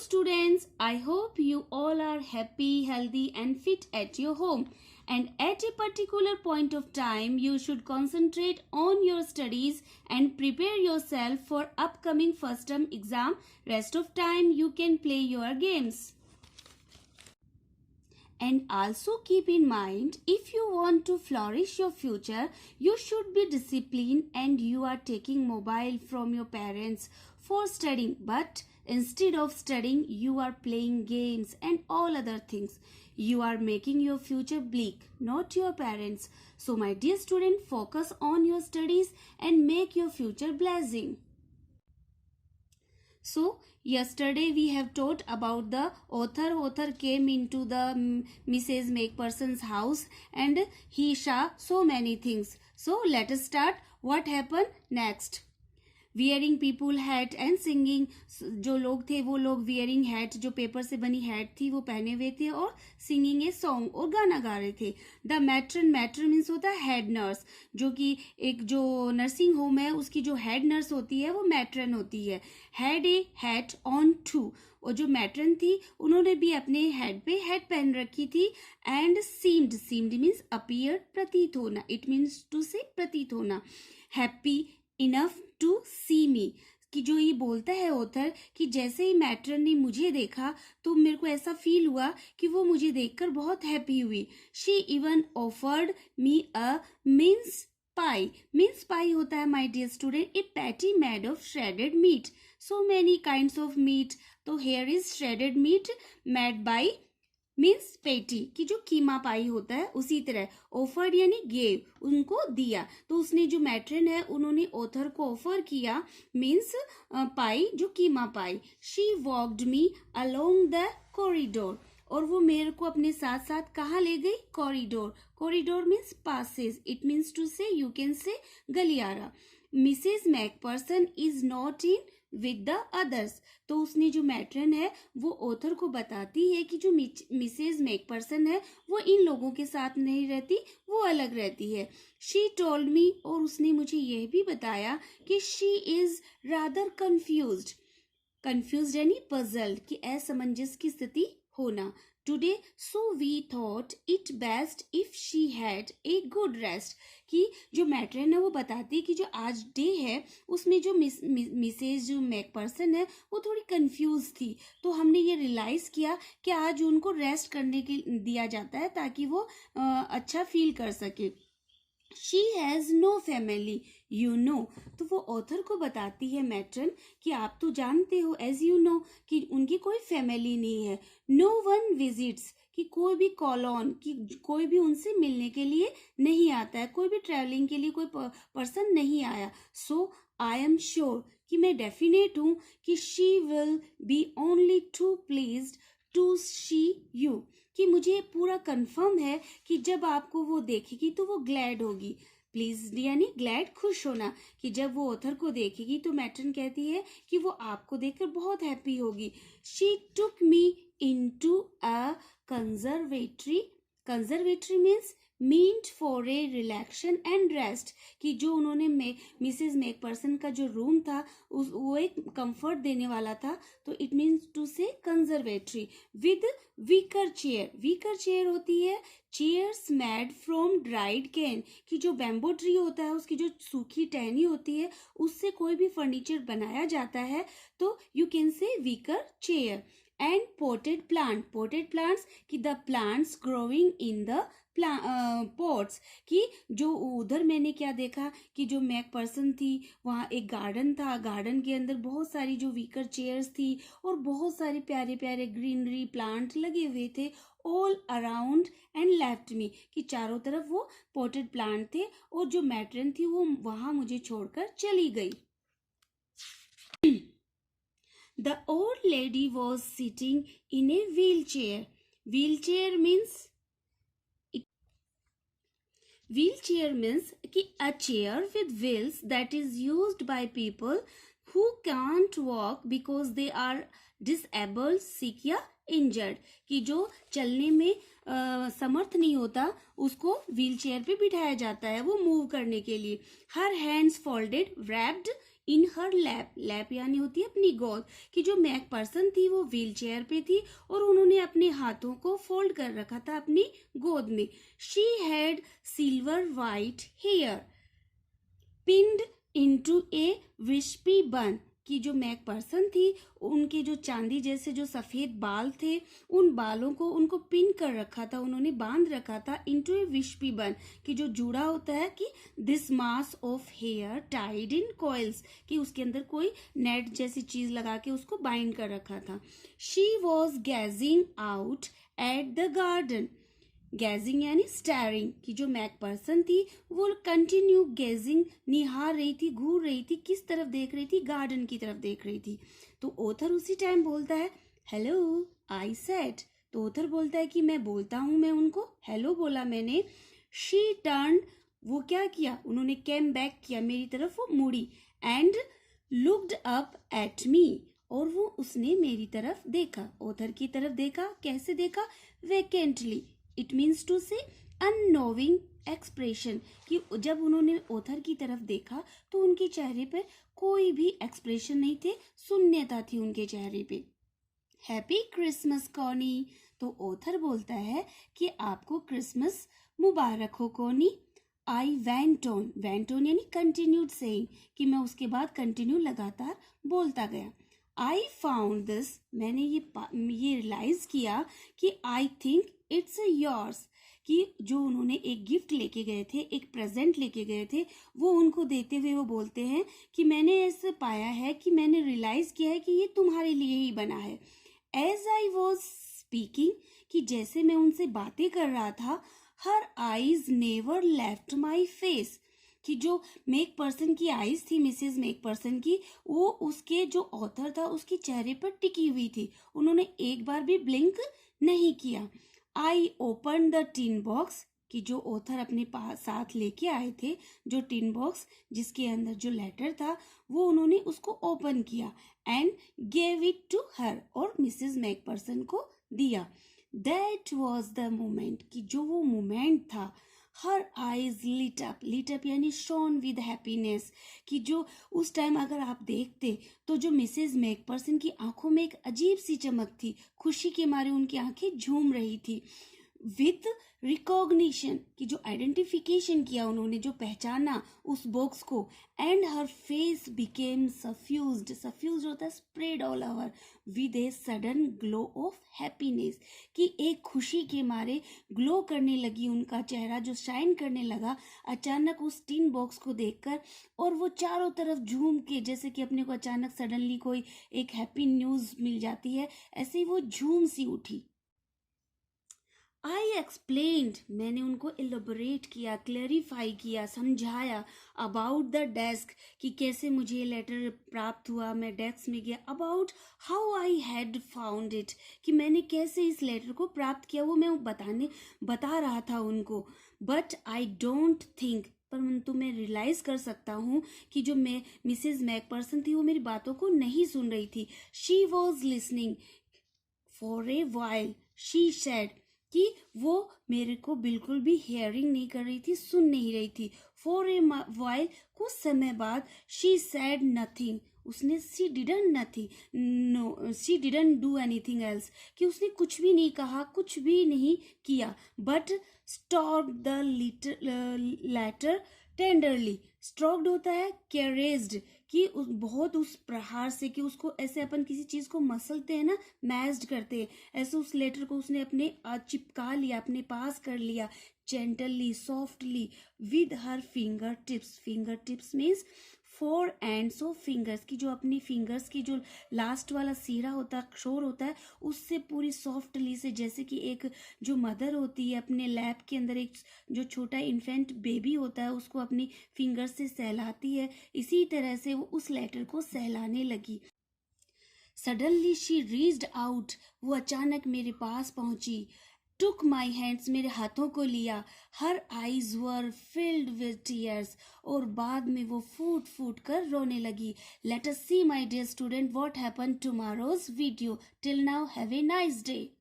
students, I hope you all are happy, healthy and fit at your home. And at a particular point of time, you should concentrate on your studies and prepare yourself for upcoming first term exam. Rest of time you can play your games. And also keep in mind, if you want to flourish your future, you should be disciplined and you are taking mobile from your parents for studying. But instead of studying, you are playing games and all other things. You are making your future bleak, not your parents. So my dear student, focus on your studies and make your future blessing. So yesterday we have taught about the author. Author came into the Mrs. Makeperson's house and he saw so many things. So let us start. What happened next? Wearing people hat and singing. जो लोग थे वो लोग wearing hat, जो paper से बनी hat थी वो पहने हुए थे और singing a song और गाना गा रहे थे. The matron means होता है head nurse, जो कि एक जो nursing home है उसकी जो head nurse होती है वो matron होती है. Had a hat on too. और जो matron थी उन्होंने भी अपने head पे hat पहन रखी थी. And seemed means appeared, प्रतीत होना. It means to say प्रतीत होना. Happy enough to see me, कि जो ये बोलता है ऑथर कि जैसे ही मैट्रन ने मुझे देखा तो मेरे को ऐसा फील हुआ कि वो मुझे देखकर बहुत हैप्पी हुई. She even offered me a mince pie. Mince pie होता है my dear student a patty made of shredded meat. So many kinds of meat. तो here is shredded meat made by means patty, की जो कीमा पाई होता है उसी तरह. ऑफर्ड यानी गेव, उनको दिया. तो उसने जो मैट्रन है उन्होंने ऑथर को ऑफर किया मीन्स पाई, जो कीमा पाई. She walked me along the corridor. और वो मेरे को अपने साथ साथ कहाँ ले गई? Corridor. Corridor means passage. It means to say, you can say गलियारा. Mrs Macpherson is not in with the others. तो उसने जो मैट्रन है वो ऑथर को बताती है कि जो मिसेज मैकपर्सन है वो इन लोगों के साथ नहीं रहती, वो अलग रहती है. शी टोल्ड मी, और उसने मुझे यह भी बताया कि she is rather confused. Confused यानी पजल्ड, कि असमंजस की स्थिति होना. Today so we thought it best if she had a good rest. कि जो मैट्रन है वो बताती है कि जो आज डे है उसमें जो मिसेज जो मैकपर्सन है वो थोड़ी कंफ्यूज थी. तो हमने ये रियलाइज किया कि आज उनको रेस्ट करने के दिया जाता है ताकि वो अच्छा फील कर सके. She has no family you know. तो वो ऑथर को बताती है मैट्रन कि आप तो जानते हो, एज यू नो, कि उनकी कोई फैमिली नहीं है. नो वन विजिट्स, कि कोई भी कॉल ऑन, कि कोई भी उनसे मिलने के लिए नहीं आता है, कोई भी ट्रैवलिंग के लिए कोई पर्सन नहीं आया. सो आई एम श्योर, कि मैं डेफिनेट हूँ कि she will be only too pleased to see you, कि मुझे पूरा कंफर्म है कि जब आपको वो देखेगी तो वो ग्लैड होगी. प्लीज यानी ग्लैड, खुश होना, कि जब वो ऑथर को देखेगी तो मैट्रन कहती है कि वो आपको देखकर बहुत हैप्पी होगी. She took me into a conservatory. Conservatory means meant for a रिलैक्शन and rest, कि जो उन्होंने मिसेज मैकपर्सन का जो रूम था वो एक कंफर्ट देने वाला था. तो इट मीन्स टू से conservatory with weaker chair. Weaker chair होती है chairs made from dried can, कि जो बैम्बो ट्री होता है उसकी जो सूखी टहनी होती है उससे कोई भी फर्नीचर बनाया जाता है. तो you can say wicker chair. And potted plant. Potted plants, कि the plants growing in the pots, कि जो उधर मैंने क्या देखा कि जो मैकपर्सन थी वहाँ एक गार्डन था. गार्डन के अंदर बहुत सारी जो वीकर चेयर्स थी और बहुत सारे प्यारे प्यारे ग्रीनरी प्लांट लगे हुए थे. All around and left me, कि चारों तरफ वो पोटेड प्लांट थे और जो मैट्रन थी वो वहाँ मुझे छोड़कर चली गई. The old lady was sitting in a wheelchair. Wheelchair means कि a chair with wheels that is used by people who can't walk because they are disabled, sick या injured, कि जो चलने में समर्थ नहीं होता उसको व्हील चेयर पे बिठाया जाता है वो मूव करने के लिए. हर हैंड्स फोल्डेड, wrapped इन हर लैप, लैप यानी होती है अपनी गोद, कि जो मैक पर्सन थी वो व्हील चेयर पे थी और उन्होंने अपने हाथों को फोल्ड कर रखा था अपनी गोद में. She had silver white hair pinned into a wispy bun, कि जो मैक पर्सन थी उनके जो चांदी जैसे जो सफेद बाल थे, उन बालों को उनको पिन कर रखा था, उन्होंने बांध रखा था इनटू ए विस्पी बन, कि जो जुड़ा होता है कि this mass of hair tied in coils, कि उसके अंदर कोई नेट जैसी चीज लगा के उसको बाइंड कर रखा था. She was gazing out at the garden. Gazing यानी स्टैरिंग, कि जो मैक पर्सन थी वो कंटिन्यू गेजिंग, निहार रही थी, घूर रही थी. किस तरफ देख रही थी? गार्डन की तरफ देख रही थी. तो ऑथर उसी टाइम बोलता है हेलो आई सेड. तो ऑथर बोलता है कि मैं बोलता हूं, मैं उनको हेलो बोला मैंने. शी टर्न, वो क्या किया? उन्होंने केम बैक किया, मेरी तरफ वो मुड़ी. And looked up at me, और वो उसने मेरी तरफ देखा, ऑथर की तरफ देखा. कैसे देखा? वेकेंटली. इट मीन्स टू से अननोविंग एक्सप्रेशन, कि जब उन्होंने ऑथर की तरफ देखा तो उनके चेहरे पर कोई भी एक्सप्रेशन नहीं थे, शून्यता थी उनके चेहरे पे. Happy Christmas Connie. तो ऑथर बोलता है कि आपको क्रिसमस मुबारक हो Connie. I went on, went on यानी कंटिन्यूड सेइंग, कि मैं उसके बाद कंटिन्यू लगातार बोलता गया. आई फाउंड दिस, मैंने ये रियलाइज किया कि आई थिंक इट्स योर्स, कि जो उन्होंने एक गिफ्ट लेके गए थे, एक प्रेजेंट लेके गए थे, वो उनको देते हुए वो बोलते हैं कि मैंने ऐसे पाया है, कि मैंने रियलाइज किया है कि ये तुम्हारे लिए ही बना है. एज आई वॉज स्पीकिंग, कि जैसे मैं उनसे बातें कर रहा था, her eyes never left my face, कि जो मेक पर्सन की आईज थी, मिसेज मेक पर्सन की, वो उसके जो ऑथर था उसके चेहरे पर टिकी हुई थी. उन्होंने एक बार भी ब्लिंक नहीं किया. I open the tin box, कि जो ऑथर अपने पास साथ लेके आए थे, जो टिन बॉक्स जिसके अंदर जो लेटर था, वो उन्होंने उसको ओपन किया. And gave it to her, और मिसेज मैक पर्सन को दिया. दैट वॉज द मोमेंट, कि जो वो मोमेंट था, her eyes lit up, lit up यानी शोन विद हैप्पीनेस, कि जो उस टाइम अगर आप देखते तो जो मिसेज मैक पर्सन की आंखों में एक अजीब सी चमक थी, खुशी के मारे उनकी आंखें झूम रही थी. विथ रिकॉग्निशन, कि जो आइडेंटिफिकेशन किया उन्होंने, जो पहचाना उस बॉक्स को. एंड हर फेस बिकेम सफ्यूज्ड, सफ्यूज्ड होता है spread all over, with a sudden glow of happiness, कि एक खुशी के मारे ग्लो करने लगी उनका चेहरा, जो शाइन करने लगा अचानक उस टिन बॉक्स को देखकर. और वो चारों तरफ झूम के, जैसे कि अपने को अचानक सडनली कोई एक हैप्पी न्यूज मिल जाती है, ऐसे ही वो झूम सी उठी. आई एक्सप्लेन्ड, मैंने उनको एलोबरेट किया, क्लैरिफाई किया, समझाया. अबाउट द डेस्क, कि कैसे मुझे ये लेटर प्राप्त हुआ, मैं डेस्क में गया. About how I had found it, कि मैंने कैसे इस लेटर को प्राप्त किया, वो मैं बता रहा था उनको. बट आई डोंट थिंक, परंतु मैं रियलाइज कर सकता हूँ कि जो मैं मिसेज मैक पर्सन थी वो मेरी बातों को नहीं सुन रही थी. She was listening for a while, she said, कि वो मेरे को बिल्कुल भी हियरिंग नहीं कर रही थी, सुन नहीं रही थी. फॉर ए वाइल, कुछ समय बाद. शी सेड नथिंग, उसने she didn't nothing, no she didn't do anything else, कि उसने कुछ भी नहीं कहा, कुछ भी नहीं किया. But stroked the letter tenderly. Stroked होता है कैरेज्ड, कि बहुत उस प्रहार से, कि उसको ऐसे अपन किसी चीज को मसलते हैं ना, मैज्ड करते हैं, ऐसे उस लेटर को उसने अपने चिपका लिया, अपने पास कर लिया. Gently, softly, with her finger tips. Finger tips means 4 ends of fingers, की जो अपनी फिंगर्स की जो लास्ट वाला सीरा होता है, शोर होता है, उससे पूरी सॉफ्टली से, जैसे कि एक जो मदर होती है अपने लैप के अंदर एक जो छोटा इन्फेंट बेबी होता है उसको अपनी फिंगर्स से सहलाती है, इसी तरह से वो उस लेटर को सहलाने लगी. सडनली शी रीच्ड आउट, वो अचानक मेरे पास पहुंची. टुक माई हैंड्स, मेरे हाथों को लिया. Her eyes were filled with tears, और बाद में वो फूट फूट कर रोने लगी. Let us see my dear student what happen tomorrow's video. Till now have a nice day.